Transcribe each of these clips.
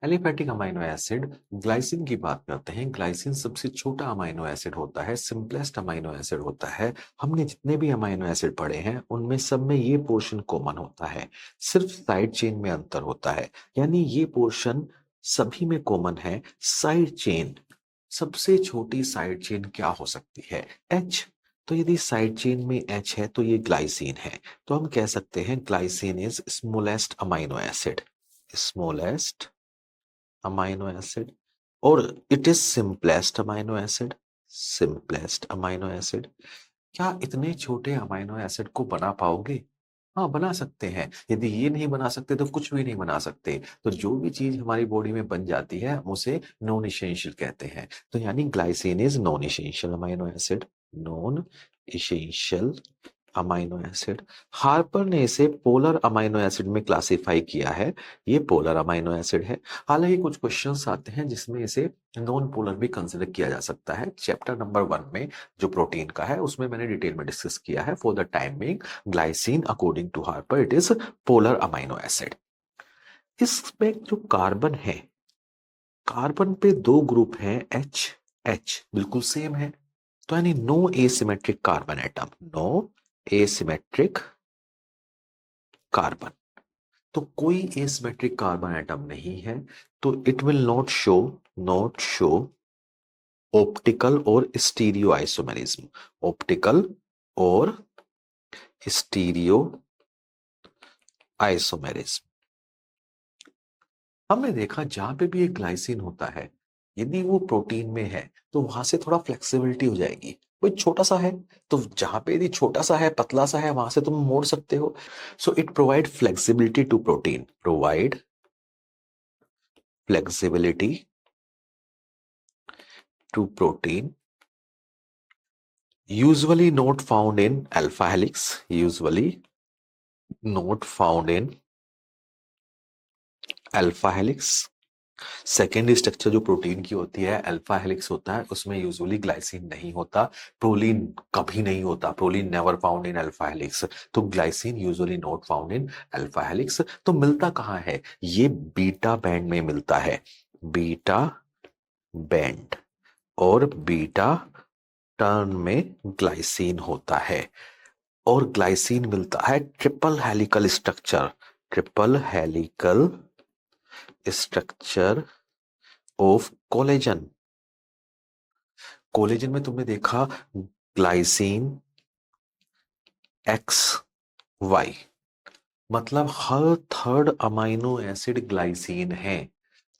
Aliphatic amino acid glycine की बात करते हैं। ग्लाइसिन सबसे छोटा अमाइनो एसिड होता है, सिंपलेस्ट अमाइनो एसिड होता है। हमने जितने भी अमाइनो एसिड पढ़े हैं उनमें सब में ये पोर्शन कॉमन होता है, सिर्फ साइड चेन में अंतर होता है। यानी ये पोर्शन सभी में कॉमन है। साइड चेन, सबसे छोटी साइड चेन क्या हो सकती है? एच। तो यदि साइड चेन में एच है तो ये ग्लाइसिन है। तो हम कह सकते हैं glycine is smallest amino acid, smallest amino acid. और it is simplest amino acid, simplest amino acid. क्या इतने छोटे अमाइनो एसिड को बना पाओगे? हाँ, बना सकते हैं। यदि ये नहीं बना सकते तो कुछ भी नहीं बना सकते। तो जो भी चीज हमारी बॉडी में बन जाती है हम उसे नॉन इसेंशियल कहते हैं। तो यानी glycine is non essential amino acid, non essential amino acid. Harper ने इसे पोलर अमाइनो एसिड में क्लासिफाई किया है। ये पोलर अमाइनो एसिड है। हालांकि कुछ क्वेश्चंस आते हैं जिसमें इसे नॉन पोलर भी कंसिडर किया जा सकता है। चैप्टर नंबर 1 में जो प्रोटीन का है उसमें मैंने डिटेल में डिस्कस किया है। For the time being glycine according to Harper it is polar amino acid. इसमें जो कार्बन है, कार्बन पे दो ग्रुप हैं, एच एच बिल्कुल सेम है। तो यानी no asymmetric carbon atom, no asymmetric carbon. तो कोई एसिमेट्रिक कार्बन एटम नहीं है। तो it will not show optical और स्टीरियो आइसोमेरिज्म, ऑप्टिकल और स्टीरियो आइसोमेरिज्म। हमने देखा जहां पे भी एक ग्लाइसिन होता है, यदि वो प्रोटीन में है तो वहां से थोड़ा फ्लेक्सिबिलिटी हो जाएगी। कोई छोटा सा है तो जहां पे यदि छोटा सा है, पतला सा है, वहां से तुम मोड़ सकते हो। So it provide flexibility to protein, provide flexibility to protein, usually not found in alpha helix, usually not found in alpha helix। Secondary structure जो प्रोटीन की होती है अल्फा हेलिक्स होता है, उसमें यूजुअली ग्लाइसिन नहीं होता। प्रोलीन कभी नहीं होता, proline never found in alpha helix. तो glycine usually not found in alpha helix. तो मिलता कहाँ है? ये बीटा बैंड में मिलता है, बीटा बैंड। और बीटा टर्न में ग्लाइसिन होता है। और ग्लाइसिन मिलता है triple helical structure, triple helical structure of collagen. Collagen में तुमने देखा ग्लाइसिन एक्स वाई, मतलब हर थर्ड अमाइनो एसिड ग्लाइसिन है।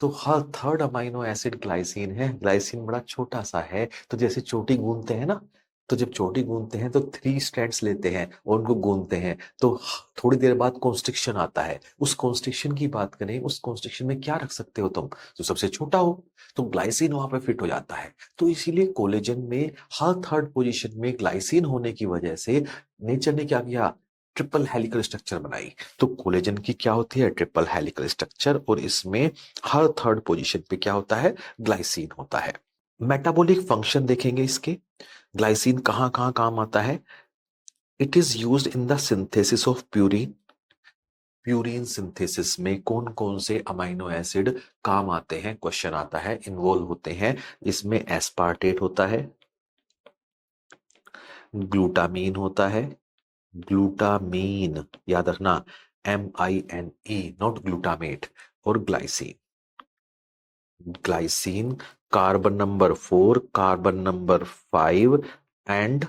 तो हर थर्ड अमाइनो एसिड ग्लाइसिन है। ग्लाइसिन बड़ा छोटा सा है। तो जैसे चोटी गूंथते हैं ना, तो जब चोटी गूंथते हैं तो 3 स्ट्रैंड्स लेते हैं और उनको गूंथते हैं, तो थोड़ी देर बाद कॉन्स्ट्रिक्शन आता है। उस कॉन्स्ट्रिक्शन की बात करें, उस कॉन्स्ट्रिक्शन में क्या रख सकते हो तुम? जो सबसे छोटा हो। तो ग्लाइसिन वहां पे फिट हो जाता है। तो इसीलिए कोलेजन में हर थर्ड पोजीशन में ग्लाइसिन होने की वजह से नेचर ने क्या किया? ट्रिपल हेलिकल स्ट्रक्चर बनाई। तो कोलेजन की क्या होती है? Triple helical structure. और इसमें हर थर्ड पोजीशन पे क्या होता है? ग्लाइसिन होता है। मेटाबॉलिक फंक्शन देखेंगे इसके। ग्लाइसिन कहां कहां काम आता है? It is used in the synthesis of purine. Purine synthesis में कौन कौन से अमाइनो एसिड काम आते हैं? क्वेश्चन आता है, इन्वॉल्व होते हैं। इसमें एस्पार्टेट होता है, ग्लूटामीन होता है, ग्लूटामीन याद रखना, MINE, नॉट ग्लूटामेट। और glycine, glycine carbon number 4, carbon number 5 and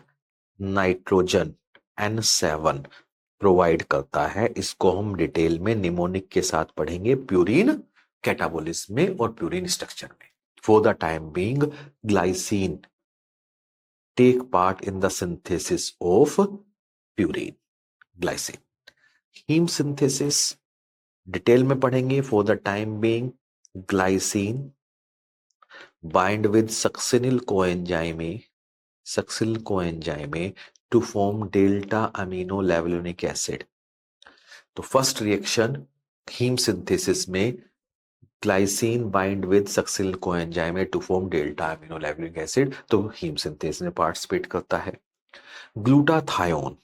nitrogen N7 provide करता है। इसको हम डिटेल में निमोनिक के साथ पढ़ेंगे, प्यूरिन कैटाबोलिज्म में और प्यूरिन स्ट्रक्चर में। For the time being glycine take part in the synthesis of purine, glycine. Heme synthesis detail में पढ़ेंगे। For the time being glycine bind with succinyl coenzyme, succinyl coenzyme to form delta amino levulinic acid. तो first reaction heme synthesis में glycine bind with succinyl coenzyme to form delta amino levulinic acid. तो heme synthesis में participate करता है। Glutathione,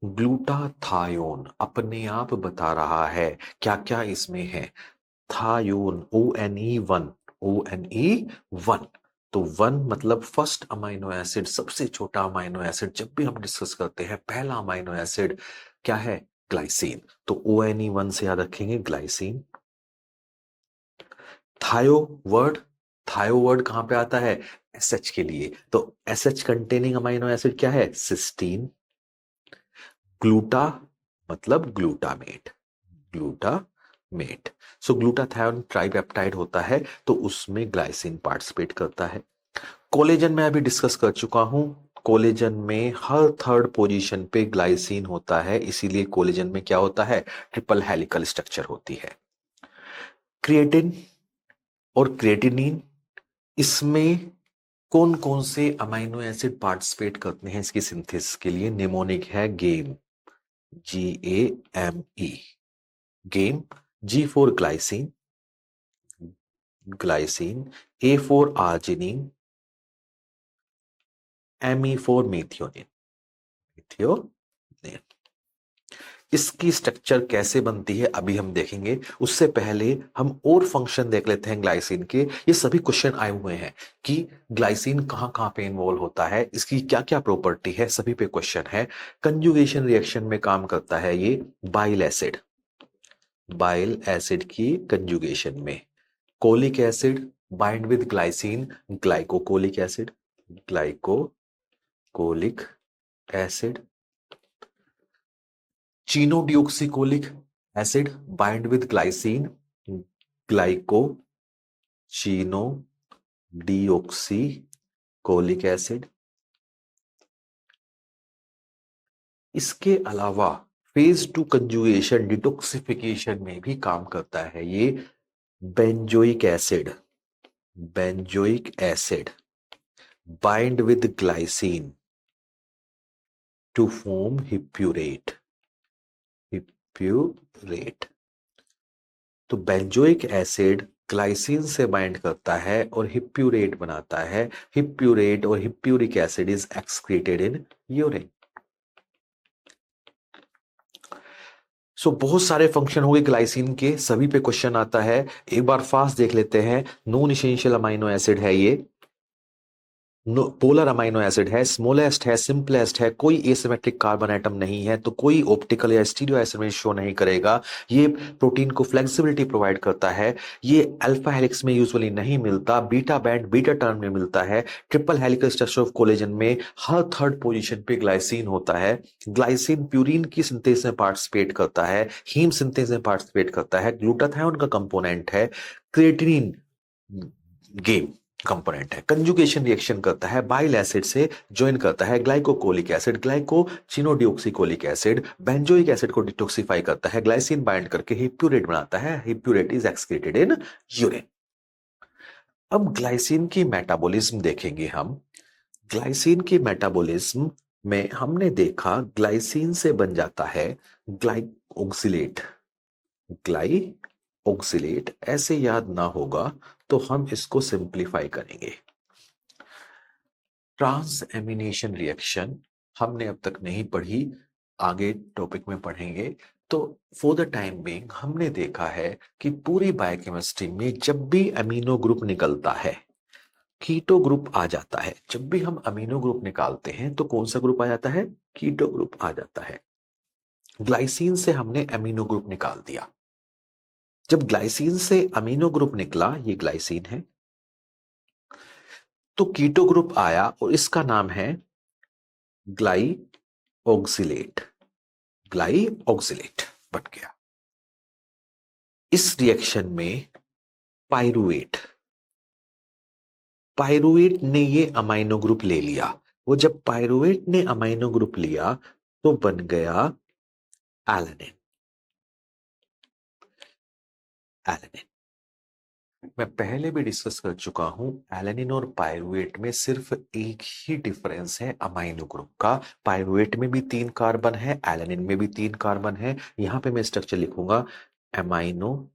glutathione अपने आप बता रहा है क्या क्या इसमें है। थायोन, ONE1, ONE1। तो 1 मतलब फर्स्ट अमाइनो एसिड, सबसे छोटा अमाइनो एसिड। जब भी हम डिस्कस करते हैं पहला अमाइनो एसिड क्या है? ग्लाइसिन। तो ONE1 से याद रखेंगे ग्लाइसिन। थायो वर्ड, थायो वर्ड कहां पे आता है? SH के लिए। तो SH कंटेनिंग अमाइनो एसिड क्या है? सिस्टीन। ग्लूटा मतलब ग्लूटामेट, ग्लूटामेट। सो ग्लूटाथायोन ट्राइपेप्टाइड होता है, तो उसमें ग्लाइसिन पार्टिसिपेट करता है। कोलेजन में अभी डिस्कस कर चुका हूं। कोलेजन में हर थर्ड पोजीशन पे ग्लाइसिन होता है, इसीलिए कोलेजन में क्या होता है? ट्रिपल हेलिकल स्ट्रक्चर होती है। क्रिएटिन और क्रिएटिनिन, इसमें कौन कौन से अमाइनो एसिड पार्टिसिपेट करते हैं इसकी सिंथेसिस के लिए? निमोनिक है game, GAME, game. G for glycine, glycine. A for arginine, ME for methionine, methionine. इसकी स्ट्रक्चर कैसे बनती है अभी हम देखेंगे। उससे पहले हम और फंक्शन देख लेते हैं ग्लाइसिन के। ये सभी क्वेश्चन आए हुए हैं कि ग्लाइसिन कहां कहां पे इन्वॉल्व होता है, इसकी क्या क्या प्रॉपर्टी है, सभी पे क्वेश्चन है। कंजुगेशन रिएक्शन में काम करता है ये बाइल एसिड, बाइल एसिड की कंजुगेशन में। Cholic acid bind with glycine, glycocholic acid, glycocholic acid. Chenodeoxycholic acid bind with glycine, glycochenodeoxycholic acid. इसके अलावा फेज 2 कंजुगेशन डिटॉक्सिफिकेशन में भी काम करता है ये benzoic acid, benzoic acid bind with glycine to form hippurate, hippurate. तो benzoic acid glycine से बाइंड करता है और हिप्यूरेट बनाता है। हिप्यूरेट और hippuric acid is excreted in urine. So बहुत सारे फंक्शन हो गए ग्लाइसिन के, सभी पे क्वेश्चन आता है। एक बार फास्ट देख लेते हैं। नॉन इसेंशियल अमाइनो एसिड है ये, पोलर अमाइनो एसिड है, स्मॉलेस्ट है, सिंपलेस्ट है, कोई एसिमेट्रिक कार्बन एटम नहीं है, तो कोई ऑप्टिकल या स्टीरियो एसिमेट्री शो नहीं करेगा। ये प्रोटीन को फ्लेक्सिबिलिटी प्रोवाइड करता है। ये अल्फा हेलिक्स में यूजुअली नहीं मिलता, बीटा बैंड बीटा टर्न में मिलता है। Triple helical structure of collagen में हर थर्ड पोजीशन पे ग्लाइसिन होता है। ग्लाइसिन प्यूरिन की सिंथेसिस में पार्टिसिपेट करता है, हीम सिंथेसिस में पार्टिसिपेट करता है, ग्लूटाथायोन का कंपोनेंट है, क्रिएटिनिन गेम कंपोनेंट है, कंजुगेशन रिएक्शन करता है, बाइल एसिड से ज्वाइन करता है ग्लाइकोकोलिक एसिड, ग्लाइकोचिनोडियोक्सिकोलिक एसिड, बेंजोइक एसिड को डिटॉक्सिफाई करता है, ग्लाइसिन बाइंड करके हिप्यूरेट बनाता है, हिप्यूरेट इज एक्सक्रीटेड इन यूरिन। अब ग्लाइसिन की मेटाबॉलिज्म देखेंगे हम। ग्लाइसिन की मेटाबॉलिज्म में हमने देखा ग्लाइसिन से बन जाता है ग्लाइकोक्सिलेट, ग्लाइकोक्सिलेट। ऐसे याद ना होगा तो हम इसको सिंप्लीफाई करेंगे। ट्रांस एमिनेशन रिएक्शन हमने अब तक नहीं पढ़ी, आगे टॉपिक में पढ़ेंगे। तो फॉर द टाइम बीइंग हमने देखा है कि पूरी बायोकेमिस्ट्री में जब भी अमीनो ग्रुप निकलता है कीटो ग्रुप आ जाता है। जब भी हम अमीनो ग्रुप निकालते हैं तो कौन सा ग्रुप आ जाता है? कीटो ग्रुप आ जाता है। ग्लाइसिन से हमने अमीनो ग्रुप निकाल दिया। जब ग्लाइसिन से अमीनो ग्रुप निकला, ये ग्लाइसिन है, तो कीटो ग्रुप आया और इसका नाम है ग्लाइओक्सिलेट, ग्लाइओक्सिलेट बन गया। इस रिएक्शन में पाइरुवेट, पाइरुवेट ने ये अमाइनो ग्रुप ले लिया। वो जब पाइरुवेट ने अमाइनो ग्रुप लिया तो बन गया एलेनिन, एलेनिन। मैं पहले भी डिस्कस कर चुका हूं, एलेनिन और पाइरुवेट में सिर्फ एक ही डिफरेंस है अमाइनो ग्रुप का। पाइरुवेट में भी 3 कार्बन है, एलेनिन में भी 3 कार्बन है। यहां पे मैं स्ट्रक्चर लिखूंगा अमाइनो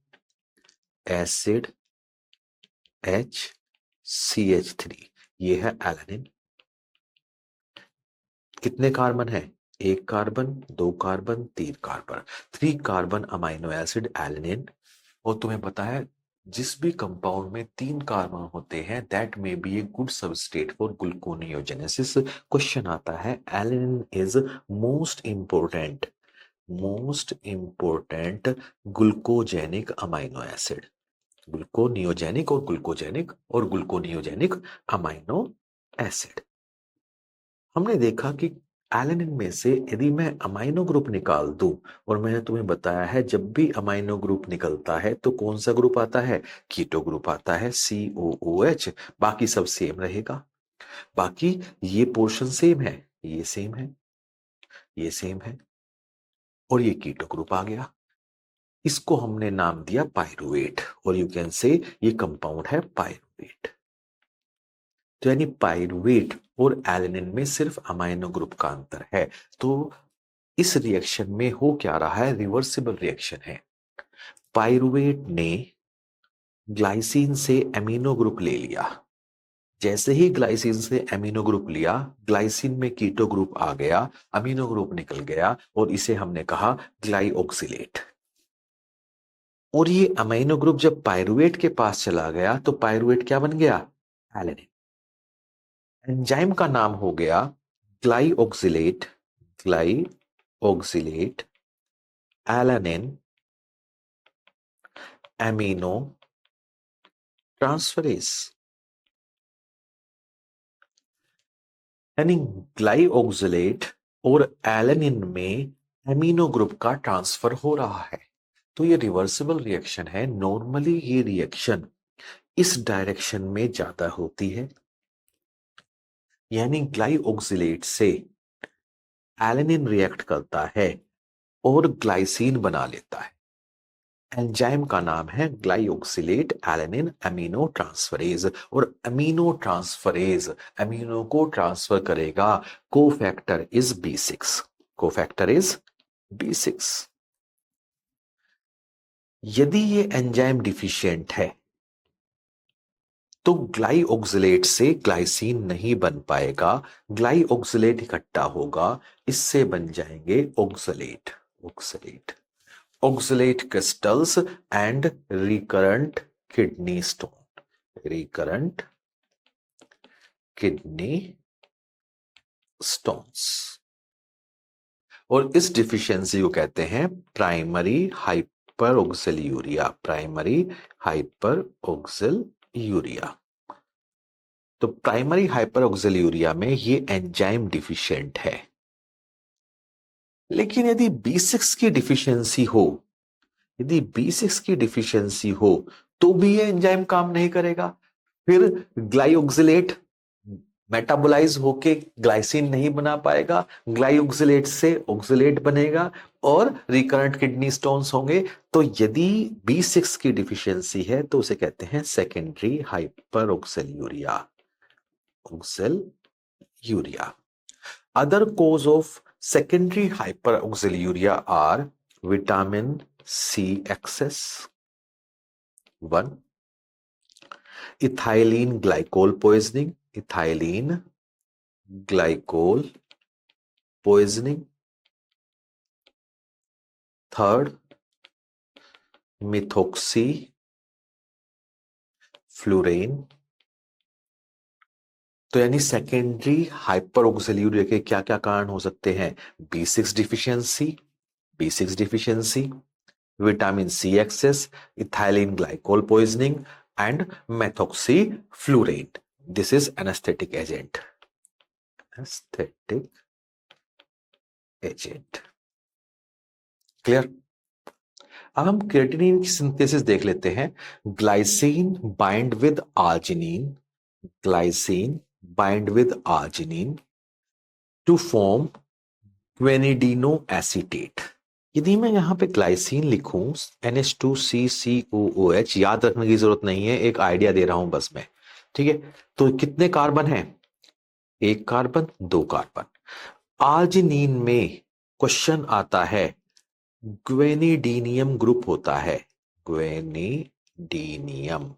एसिड HCH3, ये है एलेनिन। कितने कार्बन है? 1 carbon, 2 carbon, 3 carbon, 3 carbon amino acid alanine. और तुम्हें पता है जिस भी कंपाउंड में 3 कार्बन होते हैं that may be a good substrate for gluconeogenesis. Question आता है alanine is most important glucogenic amino acid. Gluconeogenic amino acid. हमने देखा कि एलेनिन में से यदि मैं अमाइनो ग्रुप निकाल दूं, और मैंने तुम्हें बताया है जब भी अमाइनो ग्रुप निकलता है तो कौन सा ग्रुप आता है, कीटो ग्रुप आता है, COOH। बाकी सब सेम रहेगा। बाकी ये पोर्शन सेम है, ये सेम है, ये सेम है, और ये कीटो ग्रुप आ गया। इसको हमने नाम दिया पायरुवेट, और यू कैन से ये कंपाउंड है पायरुवेट। तो यानी पायरुवेट और एलेनिन में सिर्फ अमाइनो ग्रुप का अंतर है। तो इस रिएक्शन में हो क्या रहा है, रिवर्सिबल रिएक्शन है। पायरुवेट ने ग्लाइसिन से एमिनो ग्रुप ले लिया। जैसे ही ग्लाइसिन से एमिनो ग्रुप लिया, ग्लाइसिन में कीटो ग्रुप आ गया, अमीनो ग्रुप निकल गया, और इसे हमने कहा ग्लाइऑक्सिलेट। और ये अमीनो ग्रुप जब पायरुवेट के पास चला गया तो पायरुवेट क्या बन गया, एलेनिन। एंजाइम का नाम हो गया glyoxylate, glyoxylate alanine amino transferase. यानी ग्लाइऑक्सिलेट और एलानिन में एमिनो ग्रुप का ट्रांसफर हो रहा है। तो ये रिवर्सिबल रिएक्शन है। नॉर्मली ये रिएक्शन इस डायरेक्शन में ज्यादा होती है, यानी ग्लाइऑक्सिलेट से एलानिन रिएक्ट करता है और ग्लाइसिन बना लेता है। एंजाइम का नाम है ग्लाइऑक्सिलेट एलानिन एमिनो ट्रांसफरेज, और एमिनो ट्रांसफरेज एमिनो को ट्रांसफर करेगा। Cofactor is B6, cofactor is B6। यदि ये एंजाइम डिफिशिएंट है तो ग्लाइऑक्सिलेट से ग्लाइसिन नहीं बन पाएगा, ग्लाइऑक्सिलेट इकट्ठा होगा, इससे बन जाएंगे oxalate, oxalate, oxalate crystals and recurrent kidney stone, recurrent kidney stones. और इस डिफिशियंसी को कहते हैं प्राइमरी हाइपर ऑक्सिलूरिया, प्राइमरी हाइपर ऑक्सिलूरिया। तो प्राइमरी हाइपर ऑक्सिलूरिया में ये एंजाइम डिफिशिएंट है। लेकिन यदि B6 की डिफिशियंसी हो, यदि B6 की डिफिशियंसी हो तो भी ये एंजाइम काम नहीं करेगा। फिर ग्लाइऑक्सिलेट मेटाबोलाइज होके ग्लाइसिन नहीं बना पाएगा, ग्लाइऑक्सिलेट से ऑक्सिलेट बनेगा और रिकरेंट किडनी स्टोन्स होंगे। तो यदि B6 की डिफिशियंसी है तो उसे कहते हैं secondary hyperoxaluria, oxaluria. Other cause of secondary hyperoxaluria are vitamin C excess, one, ethylene glycol poisoning, ethylene glycol poisoning, third, methoxyflurane। तो यानी सेकेंडरी हाइपरऑक्सिलूरिया के क्या क्या कारण हो सकते हैं, B6 deficiency, B6 deficiency, vitamin C excess, ethylene glycol poisoning and methoxyflurane. This is anaesthetic agent, anaesthetic agent. Clear. अब हम क्रिएटिनिन की सिंथेसिस देख लेते हैं। Glycine bind with arginine, glycine bind with arginine to form guanidino acetate. यदि मैं यहां पे ग्लाइसिन लिखूं NH2CCOOH, याद रखने की जरूरत नहीं है, एक आइडिया दे रहा हूं बस मैं, ठीक है। तो कितने कार्बन हैं, एक कार्बन, दो कार्बन। आर्जिनिन में क्वेश्चन आता है ग्वेनिडीनियम ग्रुप होता है, ग्वेनिडीनियम।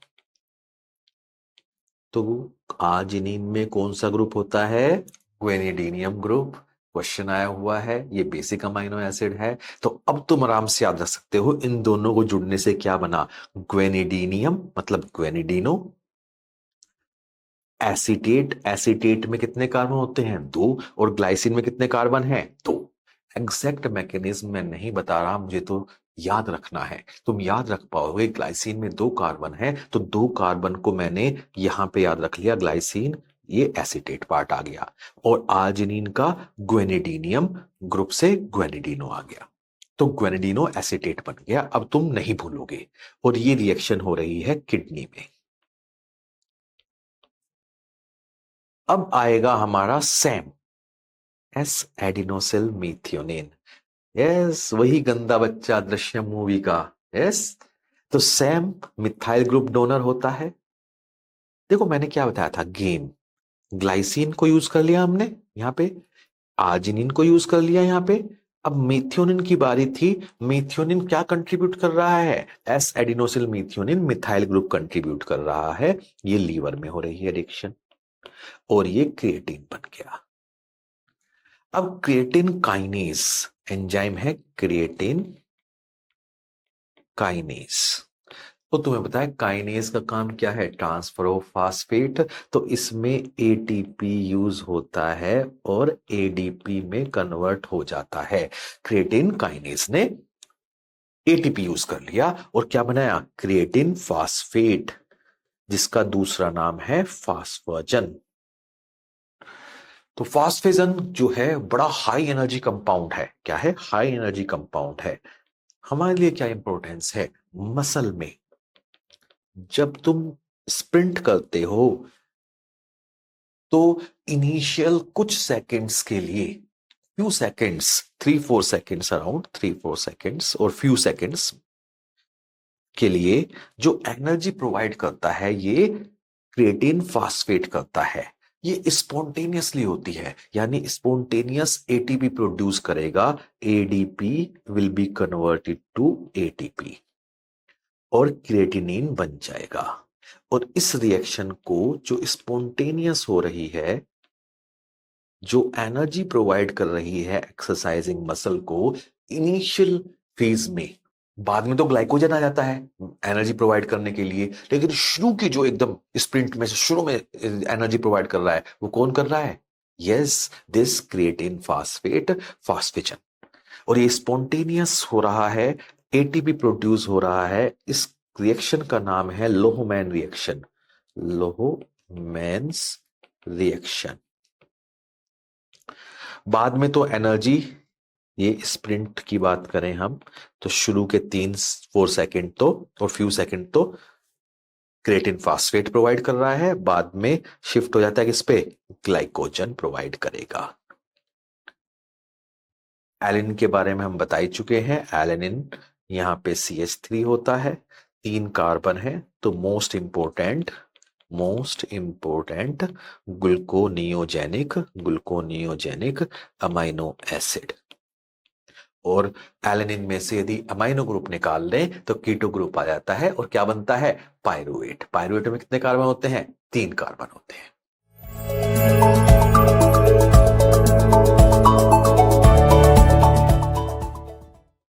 तो आर्जिनिन में कौन सा ग्रुप होता है, ग्वेनिडीनियम ग्रुप। क्वेश्चन आया हुआ है, ये बेसिक अमाइनो एसिड है। तो अब तुम आराम से याद रख सकते हो इन दोनों को जुड़ने से क्या बना, ग्वेनिडीनियम मतलब ग्वेनिडीनो, एसीटेट, एसीटेट में कितने कार्बन होते हैं, 2, और ग्लाइसिन में कितने कार्बन हैं, 2। एग्जैक्ट मैकेनिज्म मैं नहीं बता रहा, मुझे तो याद रखना है। तुम याद रख पाओगे ग्लाइसिन में 2 कार्बन है, तो 2 कार्बन को मैंने यहां पे याद रख लिया, ग्लाइसिन, ये एसीटेट पार्ट आ गया, और आर्जिनिन का ग्वेनिडीनियम ग्रुप से ग्वेनिडीनो आ गया, तो ग्वेनिडीनो एसीटेट बन गया। अब तुम नहीं भूलोगे। और ये रिएक्शन हो रही है किडनी में। अब आएगा हमारा सैम, एस एडिनोसिल मीथियोनिन। यस, वही गंदा बच्चा दृश्यम मूवी का। यस, तो सैम मिथाइल ग्रुप डोनर होता है। देखो मैंने क्या बताया था, गेम, ग्लाइसिन को यूज कर लिया हमने यहां पे, आर्जिनिन को यूज कर लिया यहां पे। अब मीथियोनिन की बारी थी। मीथियोनिन क्या कंट्रीब्यूट कर रहा है, S adenosyl methionine methyl group contribute कर रहा है। ये लीवर में हो रही है रिएक्शन, और ये क्रिएटिन बन गया। अब क्रिएटिन काइनेज एंजाइम है, क्रिएटिन काइनेज। तो तुम्हें पता है काइनेज का काम क्या है, ट्रांसफर ऑफ फास्फेट। तो इसमें एटीपी यूज होता है और एडीपी में कन्वर्ट हो जाता है। क्रिएटिन काइनेज ने एटीपी यूज कर लिया और क्या बनाया, क्रिएटिन फास्फेट, जिसका दूसरा नाम है फास्फोजन। तो फास्फेजन जो है बड़ा हाई एनर्जी कंपाउंड है। क्या है, हाई एनर्जी कंपाउंड है। हमारे लिए क्या इंपॉर्टेंस है, मसल में जब तुम स्प्रिंट करते हो तो इनिशियल कुछ सेकंड्स के लिए, few seconds, 3-4 seconds, around 3-4 seconds और फ्यू सेकंड्स के लिए जो एनर्जी प्रोवाइड करता है ये क्रिएटिन फास्फेट करता है। ये स्पॉन्टेनियसली होती है, यानी स्पॉन्टेनियस एटीपी प्रोड्यूस करेगा, ADP will be converted to ATP और क्रिएटिनिन बन जाएगा। और इस रिएक्शन को जो स्पॉन्टेनियस हो रही है, जो एनर्जी प्रोवाइड कर रही है एक्सरसाइजिंग मसल को इनिशियल फेज में, बाद में तो ग्लाइकोजन आ जाता है एनर्जी प्रोवाइड करने के लिए, लेकिन शुरू की जो एकदम स्प्रिंट में से शुरू में एनर्जी प्रोवाइड कर रहा है वो कौन कर रहा है, यस, दिस क्रिएटिन फास्फेट, फास्फिजन। और ये स्पॉन्टेनियस हो रहा है, एटीपी प्रोड्यूस हो रहा है। इस रिएक्शन का नाम है लोहमैन रिएक्शन, लोहमैन्स रिएक्शन। बाद में तो एनर्जी, ये स्प्रिंट की बात करें हम तो शुरू के 3-4 सेकंड तो और फ्यू सेकंड तो क्रिएटिन फास्फेट प्रोवाइड कर रहा है, बाद में शिफ्ट हो जाता है किस पे, ग्लाइकोजन प्रोवाइड करेगा। एलिन के बारे में हम बता ही चुके हैं, एलिनिन यहाँ पे CH3 होता है, 3 कार्बन है, तो मोस्ट इंपोर्टेंट ग्लूकोनियोजेनिक अमाइनो एसिड। और एलेनिन में से यदि अमाइनो ग्रुप निकाल लें तो कीटो ग्रुप आ जाता है, और क्या बनता है, पायरुवेट। पायरुवेट में कितने कार्बन होते हैं, 3 कार्बन होते हैं।